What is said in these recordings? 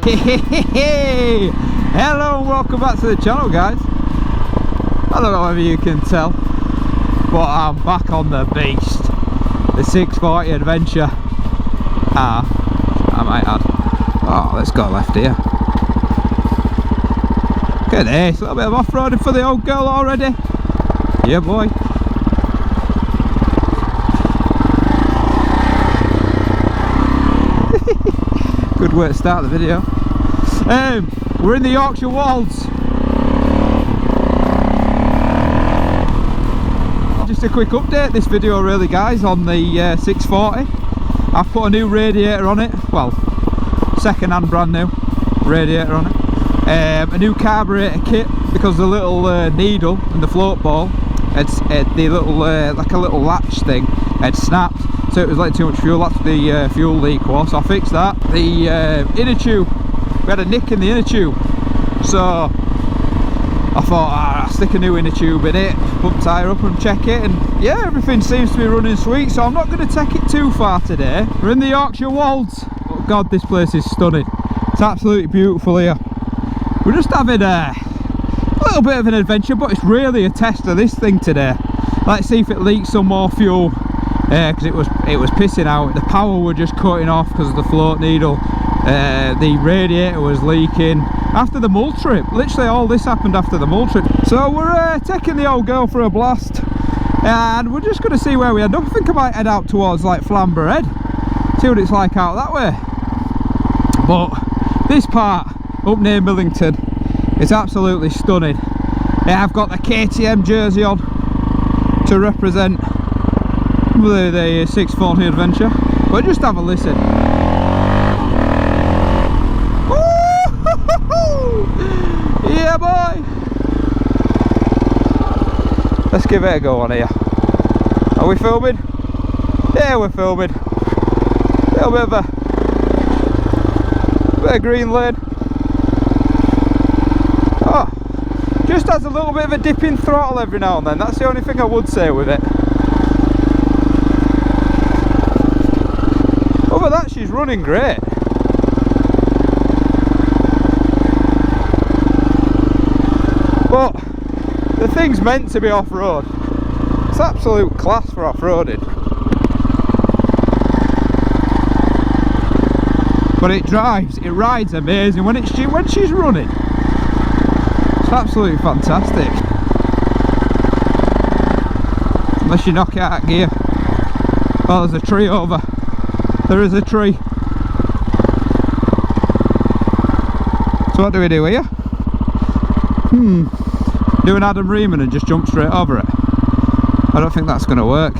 Hey, hello and welcome back to the channel, guys. I don't know whether you can tell, but I'm back on the beast, the 640 adventure. I might add. Oh, let's go left here. Look at this, a little bit of off-roading for the old girl already. Yeah, boy. Good way to start the video. We're in the Yorkshire Wolds. Just a quick update this video really, guys, on the 640. I've put a new radiator on it, well, second hand brand new radiator on it. A new carburetor kit, because the little needle and the float ball, it's the little like a little latch thing had snapped, so it was like too much fuel. That's the fuel leak was, so I fixed that. The inner tube, we had a nick in the inner tube, so I thought I'll stick a new inner tube in it, put the tyre up and check it, and yeah, everything seems to be running sweet. So I'm not going to take it too far today. We're in the Yorkshire Wolds. Oh god, this place is stunning. It's absolutely beautiful here. We're just having a little bit of an adventure, but it's really a test of this thing today. Let's see if it leaks some more fuel, because it was pissing out. The power were just cutting off because of the float needle. The radiator was leaking after the mull trip. Literally all this happened after the mull trip. So we're taking the old girl for a blast, and we're just going to see where we end up. I think I might head out towards like Flamborough Head, see what it's like out that way. But this part up near Millington is absolutely stunning. Yeah, I've got the KTM jersey on to represent the 640 adventure, but just have a listen. Yeah, boy. Let's give it a go on here. Are we filming? Yeah, we're filming. A little bit of green lane. Oh, just has a little bit of a dip in throttle every now and then. That's the only thing I would say with it. Other than that, she's running great. But the thing's meant to be off-road. It's absolute class for off-roading. But it rides amazing when she's running. It's absolutely fantastic. Unless you knock it out of gear. Oh, there's a tree over. There is a tree. So what do we do here? Do an Adam Reeman and just jump straight over it. I don't think that's going to work.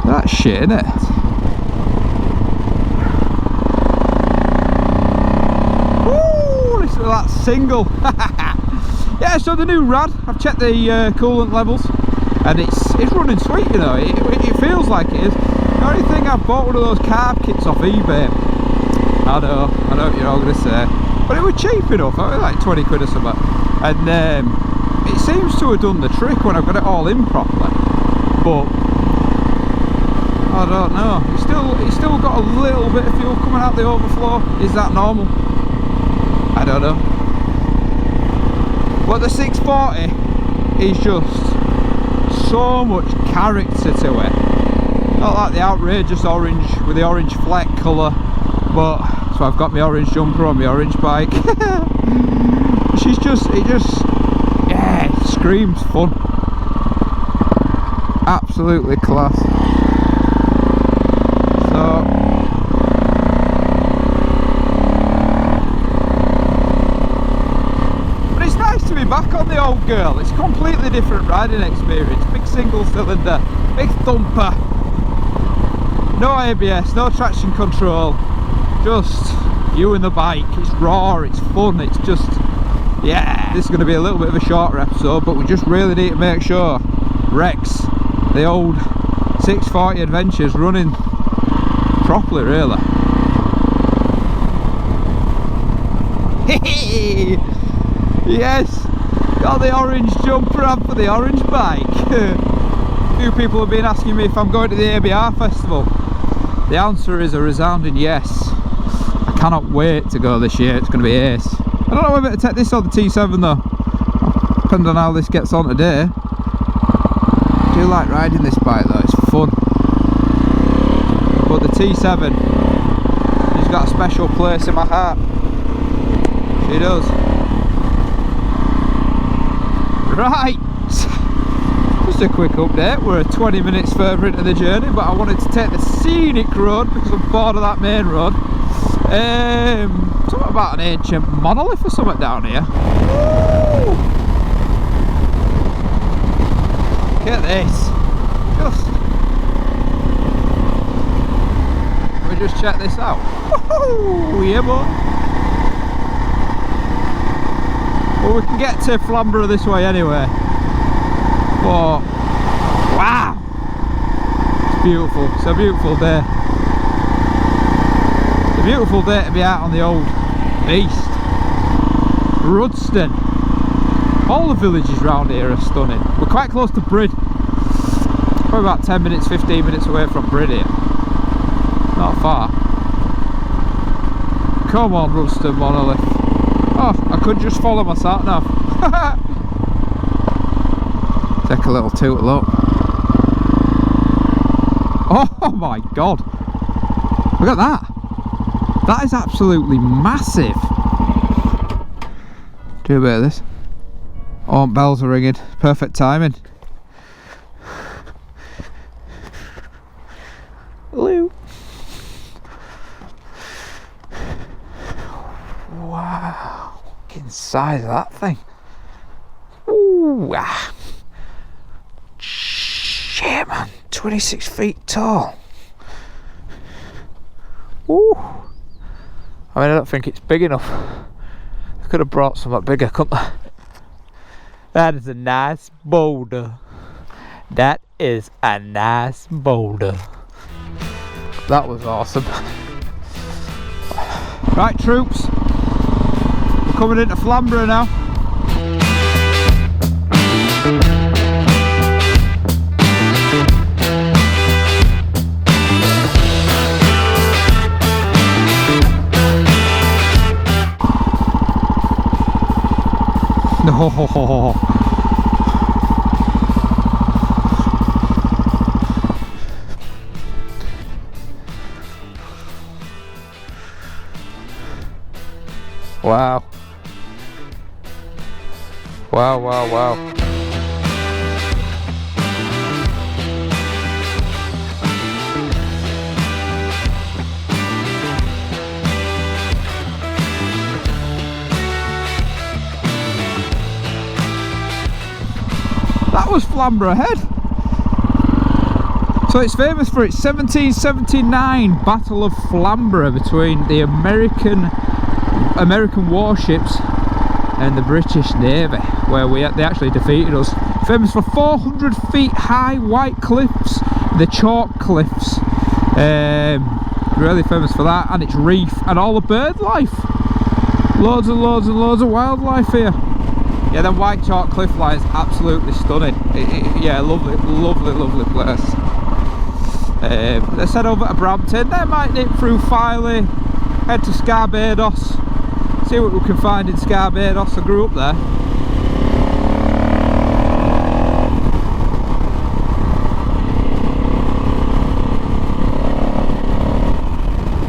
That's shit, isn't it? Woo! Listen to that single. Yeah, so the new rad, I've checked the coolant levels, and it's running sweet, you know. It feels like it is. The only thing, I've bought one of those carb kits off eBay. I know what you're all going to say, but it was cheap enough. It was like 20 quid or something, and it seems to have done the trick when I've got it all in properly. But I don't know. It's still got a little bit of fuel coming out the overflow. Is that normal? I don't know. But the 640 is just so much character to it. Not like the outrageous orange with the orange fleck colour, but so I've got my orange jumper on my orange bike. It screams fun. Absolutely class. So but it's nice to be back on the old girl. It's a completely different riding experience. Big single cylinder, big thumper, no ABS, no traction control, just you and the bike. It's raw, it's fun, it's just, yeah. This is going to be a little bit of a shorter episode, but we just really need to make sure Rex, the old 640 adventure's running properly, really. Hey, yes, got the orange jumper on for the orange bike. A few people have been asking me if I'm going to the ABR festival. The answer is a resounding yes. I cannot wait to go this year, it's going to be ace. I don't know whether to take this or the T7 though, depending on how this gets on today. I do like riding this bike though, it's fun. But the T7, she's got a special place in my heart. She does. Right, just a quick update. We're 20 minutes further into the journey, but I wanted to take the scenic road because I'm bored of that main road. Something about an ancient monolith or something down here. Woo! Look at this. Let me just check this out. Woohoo! Yeah, boy. Well, we can get to Flamborough this way anyway. But wow, it's beautiful. It's a beautiful day. It's a beautiful day to be out on the old beast. Rudston. All the villages around here are stunning. We're quite close to Brid. Probably about 10 minutes, 15 minutes away from Brid here. Not far. Come on, Rudston Monolith. Oh, I could just follow my sat nav. Take a little toot look. Oh my god. Look at that. That is absolutely massive. Do a bit of this. Oh, bells are ringing. Perfect timing. Hello. Wow. Look inside of that thing. Ooh. Ah. Shit, man. 26 feet tall. Ooh. I mean, I don't think it's big enough. I could have brought something bigger, couldn't I? That is a nice boulder. That is a nice boulder. That was awesome. Right, troops. We're coming into Flamborough now. No. Wow. Wow, wow, wow. That was Flamborough Head. So it's famous for its 1779 Battle of Flamborough between the American warships and the British Navy, where they actually defeated us. Famous for 400 feet high white cliffs, the chalk cliffs. Really famous for that, and its reef and all the bird life. Loads and loads and loads of wildlife here. Yeah, them white chalk cliff lines, absolutely stunning. Yeah, lovely, lovely, lovely place. Let's head over to Brampton, then might nip through Filey, head to Scarborough, see what we can find in Scarborough. I grew up there.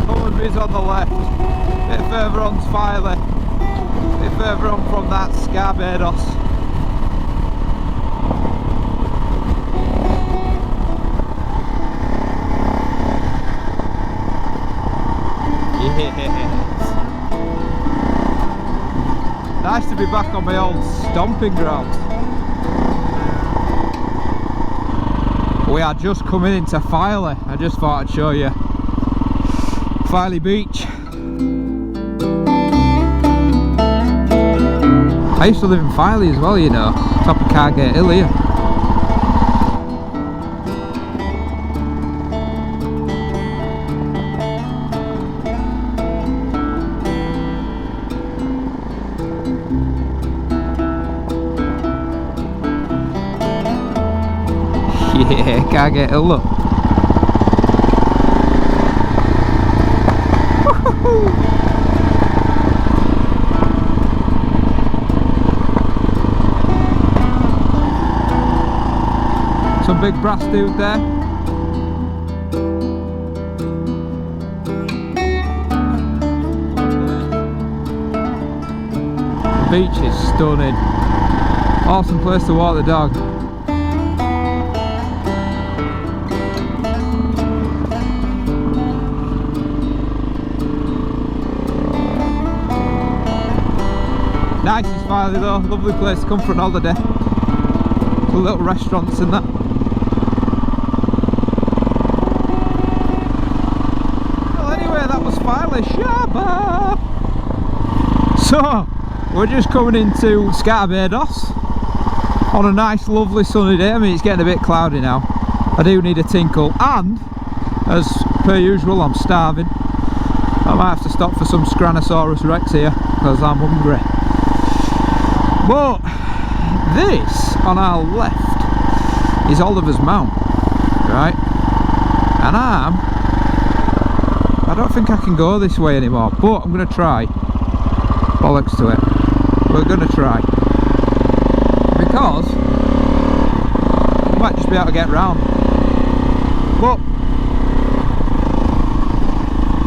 Hollandby's on the left, a bit further on's Filey. Further on from that, Scarborough. Yes. Nice to be back on my old stomping ground. We are just coming into Filey. I just thought I'd show you Filey Beach. I used to live in Filey as well, you know, top of Cargate Hill here. Yeah, Cargate Hill, look. Some big brass dude there. The beach is stunning. Awesome place to walk the dog. Nice is Filey though, lovely place to come for an holiday. The little restaurants and that. Well anyway, that was Filey Shabba. So, we're just coming into Scarborough on a nice lovely sunny day. I mean it's getting a bit cloudy now. I do need a tinkle and, as per usual, I'm starving. I might have to stop for some Scranosaurus Rex here because I'm hungry. But this on our left is Oliver's Mount, right? And I don't think I can go this way anymore, but I'm going to try. Bollocks to it. We're going to try. Because we might just be able to get round. But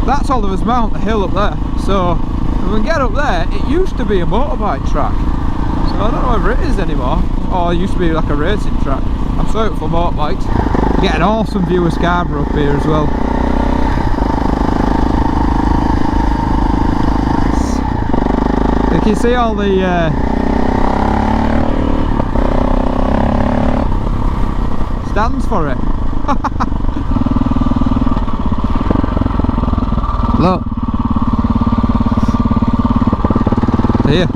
that's Oliver's Mount, the hill up there. So if we can get up there, it used to be a motorbike track. So I don't know whether it is anymore, or it used to be like a racing track. I'm sorry for motorbikes. You get an awesome view of Scarborough up here as well. You can see all the stands for it. Look. See ya.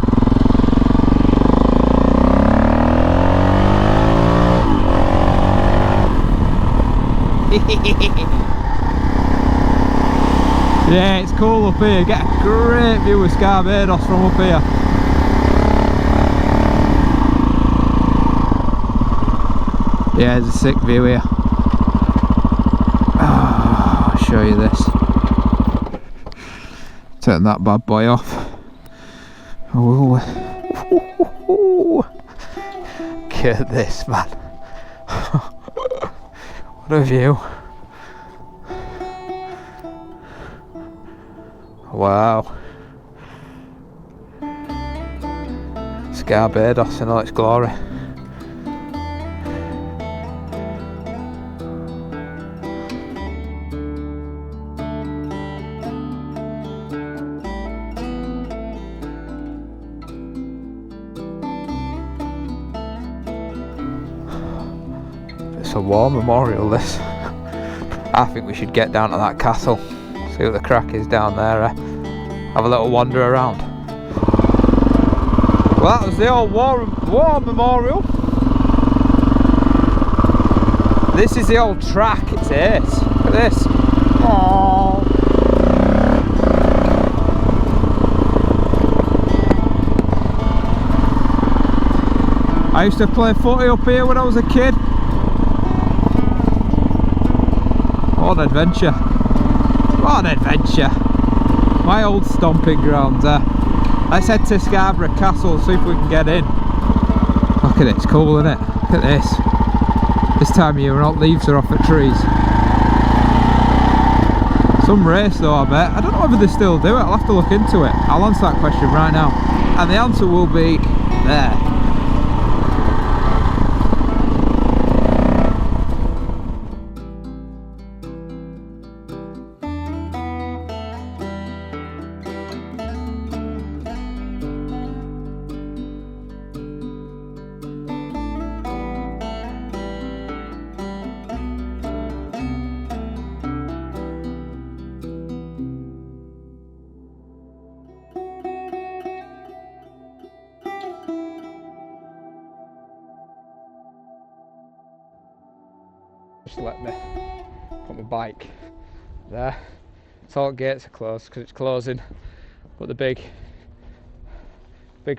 Yeah, it's cool up here. Get a great view of Scarborough from up here. Yeah, there's a sick view here. Oh, I'll show you this. Turn that bad boy off. Oh, look at this, man. What a view. Wow. Scarborough in all its glory. It's a war memorial, this. I think we should get down to that castle, see what the crack is down there, have a little wander around. Well, that was the old war memorial. This is the old track, it's it. Look at this. Aww. I used to play footy up here when I was a kid. What an adventure. What an adventure. My old stomping grounds there. Let's head to Scarborough Castle, see if we can get in. Look at it, it's cool, isn't it? Look at this. This time of year, all leaves are off the trees. Some race though, I bet. I don't know whether they still do it, I'll have to look into it. I'll answer that question right now. And the answer will be there. Just let me put my bike there. All gates are closed because it's closing, but the big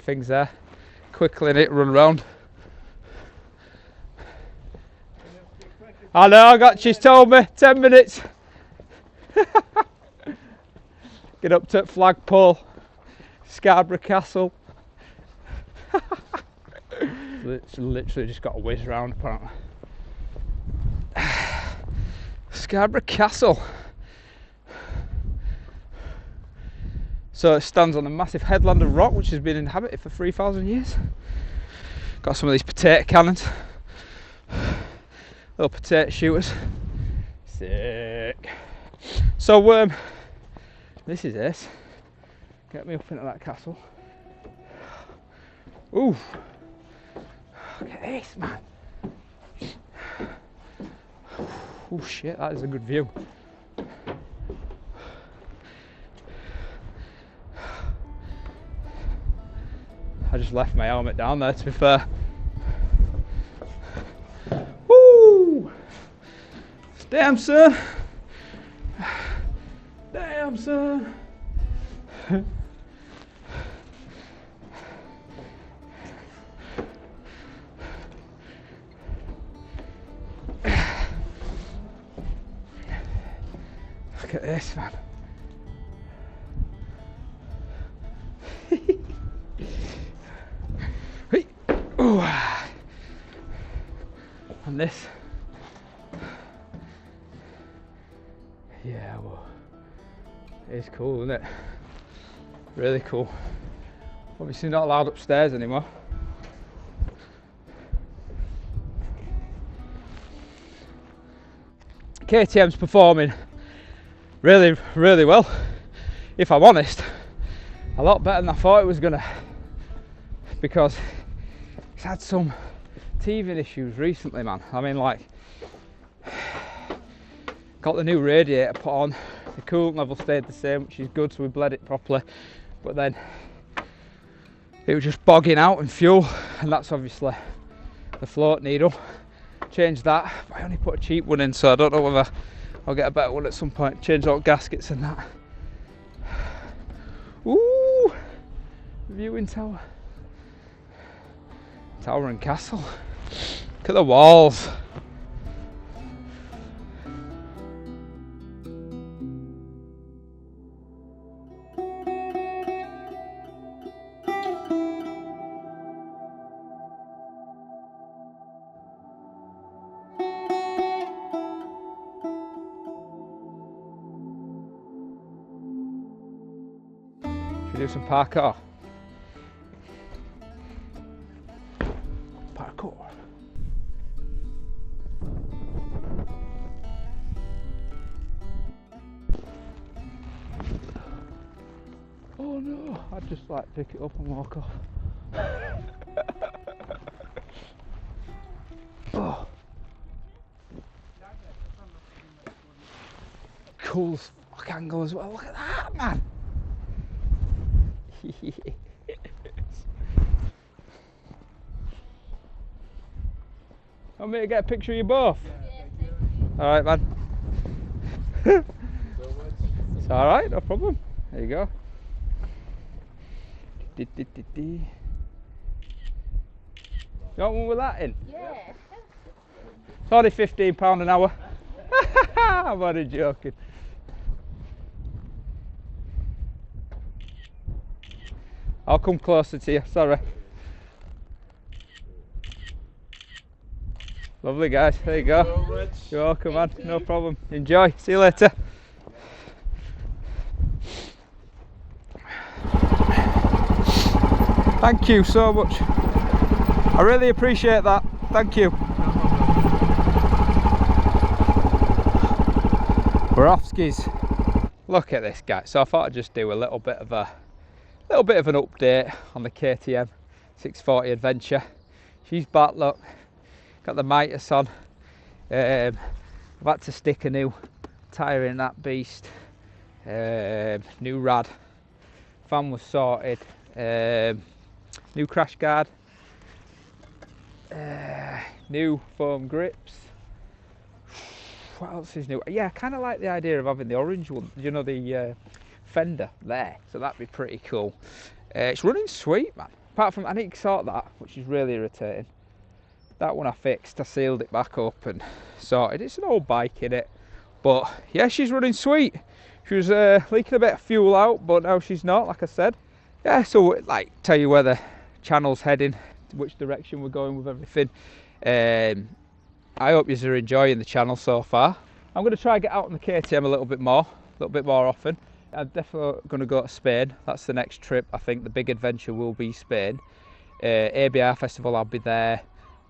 things there. Quickly in it, run round. I know, I got, she's told me 10 minutes. Get up to Flagpole, Scarborough Castle. It's literally just got a whiz round apparently. Scarborough Castle. So it stands on a massive headland of rock which has been inhabited for 3,000 years. Got some of these potato cannons, little potato shooters. Sick. So this is it. Get me up into that castle. Ooh, look at this, man. Oh shit, that is a good view. I just left my helmet down there, to be fair. Woo! Damn, son. Damn, son. Look at this, man. And this, yeah, well, it's cool, isn't it? Really cool. Obviously not allowed upstairs anymore. KTM's performing really, really well, if I'm honest. A lot better than I thought it was gonna, because it's had some teething issues recently, man. I mean, like, got the new radiator put on, the coolant level stayed the same, which is good, so we bled it properly, but then it was just bogging out in fuel, and that's obviously the float needle. Changed that, but I only put a cheap one in, so I don't know whether I'll get a better one at some point. Change all gaskets and that. Ooh, viewing tower. Tower and castle. Look at the walls. Should we do some parkour? Parkour. Oh no, I'd just like pick it up and walk off. Oh. Cool fuck angle as well, look at that, man. Want me to get a picture of you both? Yeah. Alright, man. It's alright, no problem. There you go. You want one with that in? Yeah. It's only £15 an hour. I'm only joking. I'll come closer to you, sorry. Lovely guys, there you go. You're welcome, man, no problem. Enjoy, see you later. Thank you so much. I really appreciate that. Thank you. We're off skis. Look at this, guys. So I thought I'd just do a little bit of an update on the KTM 640 adventure. She's back, look. Got the Midas on. I've had to stick a new tyre in that beast. New rad. Fan was sorted. New crash guard. New foam grips. What else is new? Yeah, I kind of like the idea of having the orange one. You know, the fender there. So that'd be pretty cool. It's running sweet, man. Apart from, I need to sort that, which is really irritating. That one I fixed, I sealed it back up and sorted. It's an old bike in it, but yeah, she's running sweet. She was leaking a bit of fuel out, but now she's not, like I said. Yeah, so like tell you where the channel's heading, which direction we're going with everything. I hope you're enjoying the channel so far. I'm going to try and get out on the KTM a little bit more often. I'm definitely going to go to Spain. That's the next trip. I think the big adventure will be Spain. ABR Festival, I'll be there.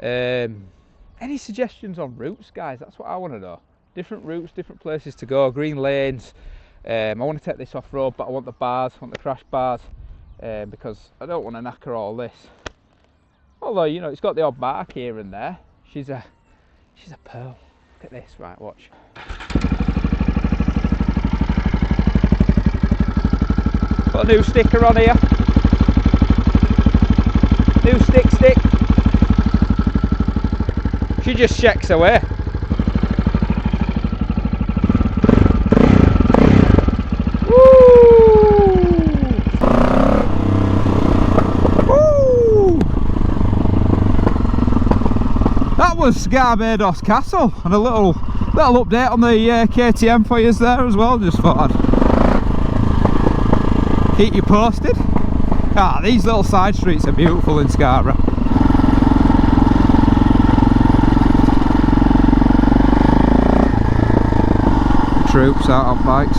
Any suggestions on routes, guys? That's what I want to know. Different routes, different places to go, green lanes. I want to take this off-road, but I want the bars, I want the crash bars, because I don't want to knacker all this. Although, you know, it's got the odd mark here and there. She's a pearl. Look at this, right, watch. Got a new sticker on here. New stick. She just shakes away. That was Scarborough Castle, and a little update on the KTM for you there as well. Just thought I'd keep you posted. These little side streets are beautiful in Scarborough. Troops out on bikes.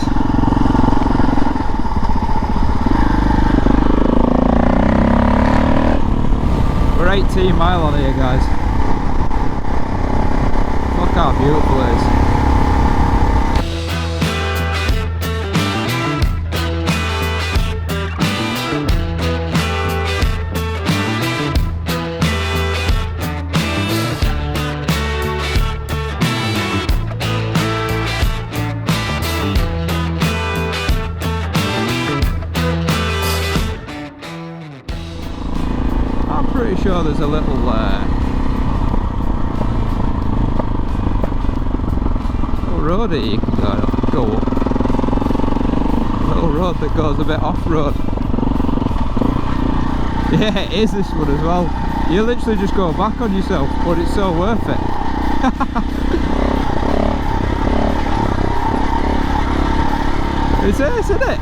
We're 18 mile on here, guys. Look how beautiful it is. I'm pretty sure there's a little road here you can go up. Little road that goes a bit off-road. Yeah, it is this one as well. You literally just go back on yourself, but it's so worth it. It is, isn't it?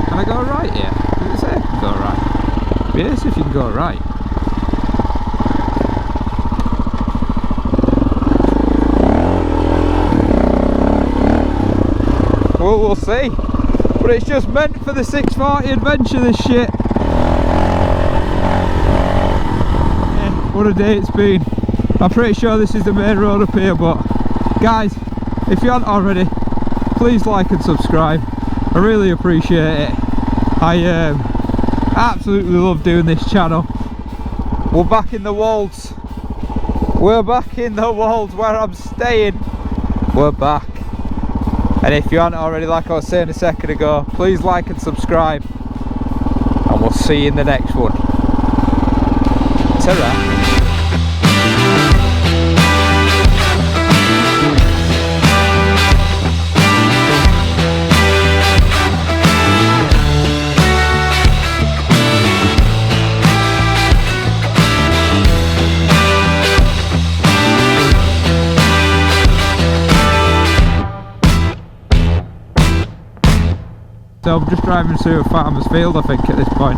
Can I go right here? Does it say I can go right? Yes, if you can go right. Well, we'll see. But it's just meant for the 640 adventure, this shit. Yeah, what a day it's been. I'm pretty sure this is the main road up here, but guys, if you haven't already, please like and subscribe. I really appreciate it. I absolutely love doing this channel. We're back in the Wolds. We're back in the Wolds where I'm staying. We're back. And if you aren't already, like I was saying a second ago, please like and subscribe. And we'll see you in the next one. Ta-ra. So I'm just driving through a farmer's field, I think, at this point.